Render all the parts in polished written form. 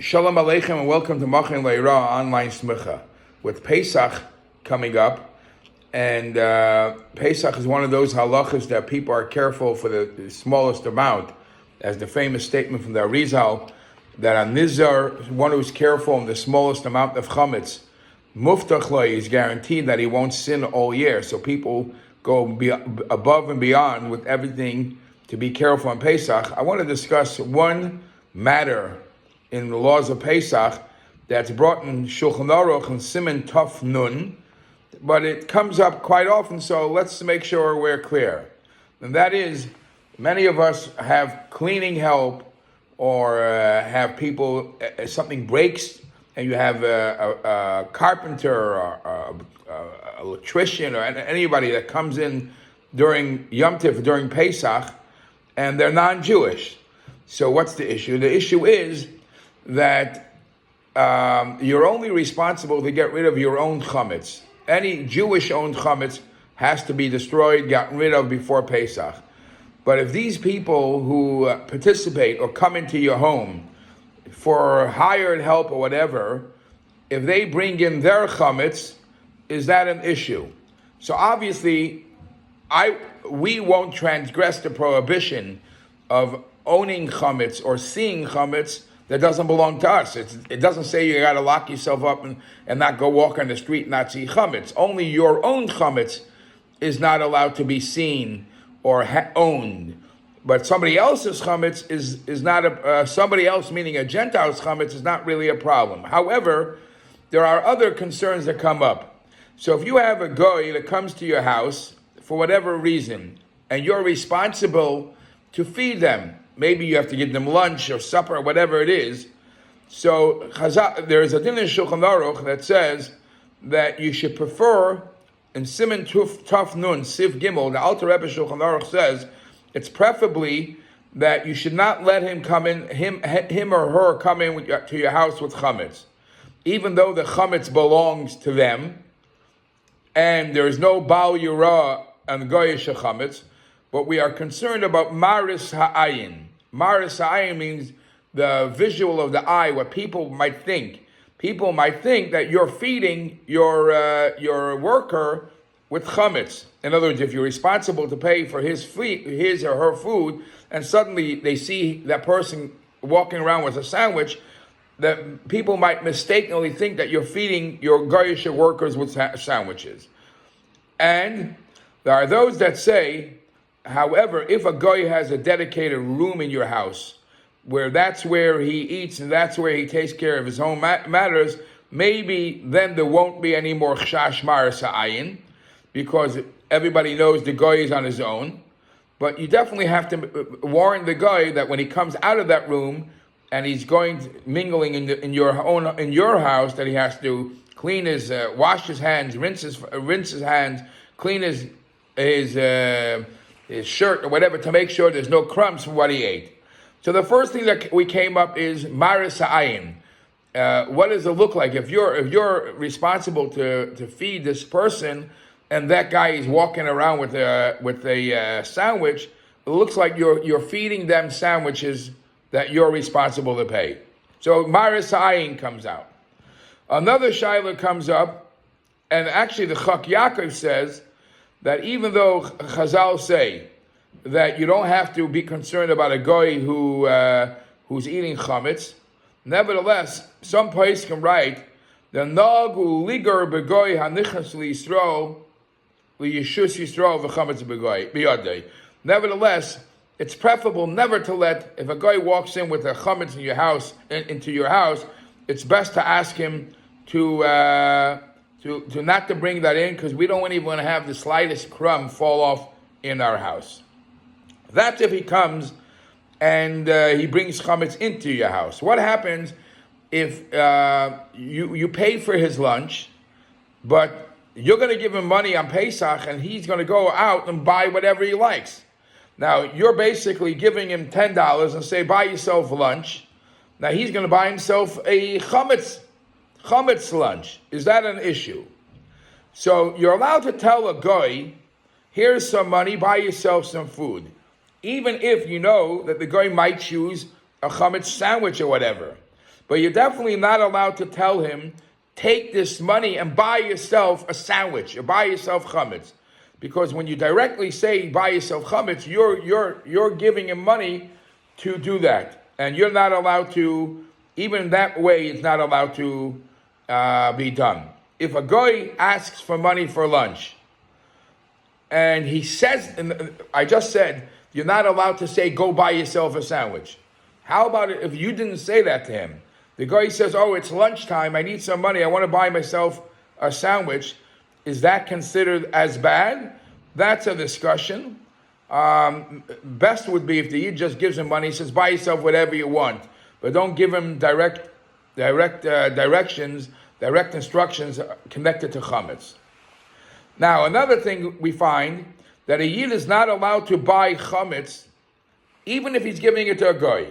Shalom Aleichem and welcome to Machin Leira online smicha. With Pesach coming up, and Pesach is one of those halachas that people are careful for the smallest amount, as the famous statement from the Arizal, that a nizar, one who's careful in the smallest amount of Chometz, muftach lo, is guaranteed that he won't sin all year. So people go above and beyond with everything to be careful on Pesach. I want to discuss one matter in the laws of Pesach that's brought in Shulchan Aruch and Siman Tuf Nun, but it comes up quite often, so let's make sure we're clear. And that is, many of us have cleaning help or have people, something breaks, and you have a carpenter or a electrician or anybody that comes in during Yom Tif, during Pesach, and they're non-Jewish. So what's the issue? The issue is that you're only responsible to get rid of your own Chometz. Any Jewish-owned Chometz has to be destroyed, gotten rid of before Pesach. But if these people who participate or come into your home for hired help or whatever, if they bring in their Chometz, is that an issue? So obviously, we won't transgress the prohibition of owning Chometz or seeing Chometz that doesn't belong to us. It doesn't say you got to lock yourself up and not go walk on the street and not see Chometz. Only your own Chometz is not allowed to be seen or owned. But somebody else's Chometz is not somebody else, meaning a gentile's Chometz, is not really a problem. However, there are other concerns that come up. So if you have a goy that comes to your house for whatever reason, and you're responsible to feed them, maybe you have to give them lunch or supper or whatever it is. So there is a din in Shulchan Aruch that says that you should prefer, in Siman Tuf Nun, Siv Gimel, the Alter Rebbe Shulchan Aruch says, it's preferably that you should not let him come in, him or her come in to your house with chametz, even though the chametz belongs to them, and there is no Baal Yura and Goyish chametz. But we are concerned about maris ha'ayin. Maris ha'ayin means the visual of the eye, what people might think. People might think that you're feeding your worker with chametz. In other words, if you're responsible to pay for his or her food, and suddenly they see that person walking around with a sandwich, that people might mistakenly think that you're feeding your goyish workers with sandwiches. And there are those that say, however, if a guy has a dedicated room in your house, where that's where he eats and that's where he takes care of his own matters, maybe then there won't be any more chash maris ha'ayin, because everybody knows the guy is on his own. But you definitely have to warn the guy that when he comes out of that room and he's mingling in your house, that he has to clean wash his hands, rinse his hands, clean his shirt or whatever, to make sure there's no crumbs from what he ate. So the first thing that we came up is maris ha'ayin. What does it look like if you're responsible to feed this person, and that guy is walking around with a sandwich? It looks like you're feeding them sandwiches that you're responsible to pay. So maris ha'ayin comes out. Another shaila comes up, and actually the Chak Yaakov says that even though Chazal say that you don't have to be concerned about a goy who's eating chametz, nevertheless, some place can write the nagu liger begoy hanichas liyisrael liyishus yisrael v'chametz begoy biyadei. Nevertheless, it's preferable never to let, if a guy walks in with a chametz into your house, it's best to ask him to not to bring that in, because we don't even want to have the slightest crumb fall off in our house. That's if he comes and he brings chametz into your house. What happens if you pay for his lunch, but you're going to give him money on Pesach and he's going to go out and buy whatever he likes? Now, you're basically giving him $10 and say, buy yourself lunch. Now, he's going to buy himself a chametz lunch. Is that an issue? So you're allowed to tell a guy, here's some money, buy yourself some food, even if you know that the guy might choose a chametz sandwich or whatever. But you're definitely not allowed to tell him, take this money and buy yourself a sandwich or buy yourself chametz. Because when you directly say buy yourself chametz, you're giving him money to do that. And you're not allowed to, even that way, it's not allowed to be done. If a guy asks for money for lunch, and he says, and I just said, you're not allowed to say, go buy yourself a sandwich. How about it if you didn't say that to him? The guy says, oh, it's lunchtime, I need some money, I want to buy myself a sandwich. Is that considered as bad? That's a discussion. Best would be if the Yid just gives him money, he says, buy yourself whatever you want. But don't give him direct instructions connected to chametz. Now, another thing we find, that a Yid is not allowed to buy chametz, even if he's giving it to a goy.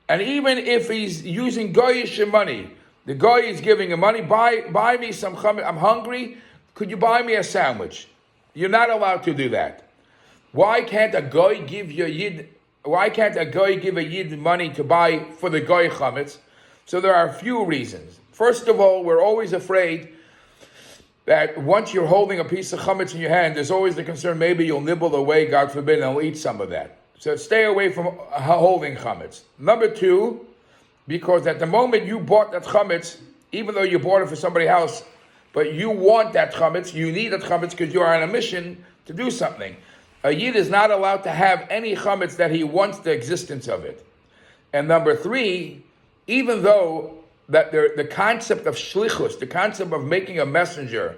And even if he's using goyish money, the goy is giving him money, buy me some chametz, I'm hungry, could you buy me a sandwich? You're not allowed to do that. Why can't a goy give a Yid money to buy for the goy chametz? So there are a few reasons. First of all, we're always afraid that once you're holding a piece of chametz in your hand, there's always the concern maybe you'll nibble away, God forbid, and I'll eat some of that. So stay away from holding chametz. Number two, because at the moment you bought that chametz, even though you bought it for somebody else, but you want that chametz, you need that chametz because you are on a mission to do something. A Yid is not allowed to have any chametz that he wants the existence of it. And number three, even though that the concept of shlichus, the concept of making a messenger,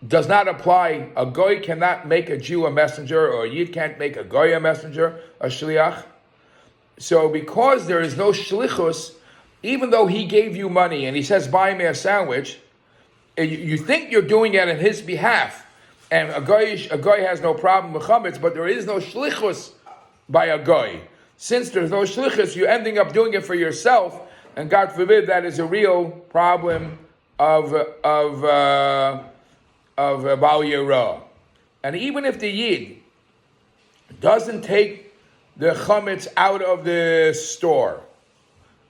does not apply. A goy cannot make a Jew a messenger, or a Yid can't make a goy a messenger, a shliach. So because there is no shlichus, even though he gave you money and he says, buy me a sandwich, you think you're doing it on his behalf. And a goy has no problem with chametz, but there is no shlichus by a goy. Since there's no shlichus, you're ending up doing it for yourself, and God forbid that is a real problem of Bal Yirah. And even if the Yid doesn't take the chametz out of the store,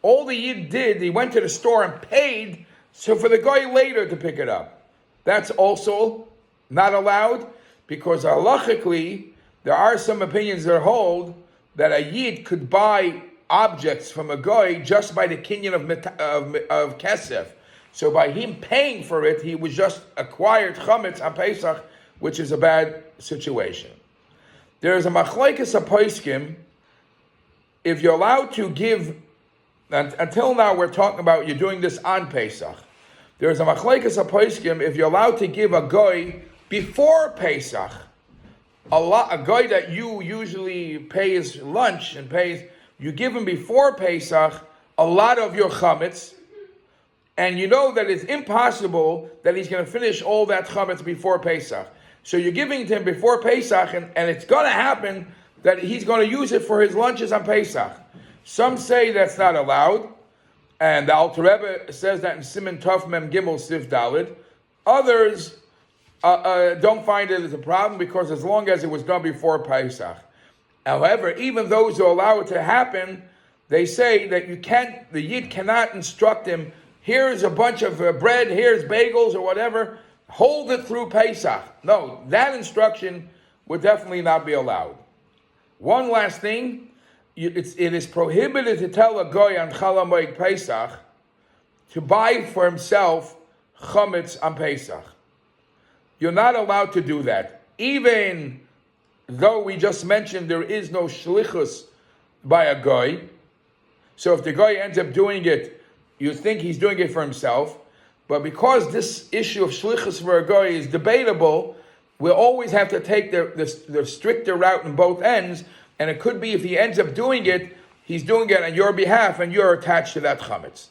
all the Yid did, he went to the store and paid, so for the guy later to pick it up. That's also not allowed, because halachically, there are some opinions that hold that a Yid could buy objects from a guy just by the kinyan of kesef. So by him paying for it, he was just acquired chametz on Pesach, which is a bad situation. There is a machlokes poskim. If you're allowed to give, and until now we're talking about you're doing this on Pesach. There is a machlokes poskim if you're allowed to give a guy before Pesach, a guy that you usually pays lunch and pays, you give him before Pesach a lot of your chametz, and you know that it's impossible that he's going to finish all that chametz before Pesach. So you're giving it to him before Pesach, and it's going to happen that he's going to use it for his lunches on Pesach. Some say that's not allowed, and the Alter Rebbe says that in Siman Tov Mem Gimel Sif Dalid. Others don't find it as a problem, because as long as it was done before Pesach. However, even those who allow it to happen, they say that the Yid cannot instruct him, here's a bunch of bread, here's bagels or whatever, hold it through Pesach. No, that instruction would definitely not be allowed. One last thing, it is prohibited to tell a goy on Chol HaMoed Pesach to buy for himself chametz on Pesach. You're not allowed to do that. Even though we just mentioned there is no shlichus by a goy, so if the goy ends up doing it, you think he's doing it for himself, but because this issue of shlichus for a goy is debatable, we'll always have to take the stricter route in both ends, and it could be if he ends up doing it, he's doing it on your behalf, and you're attached to that chametz.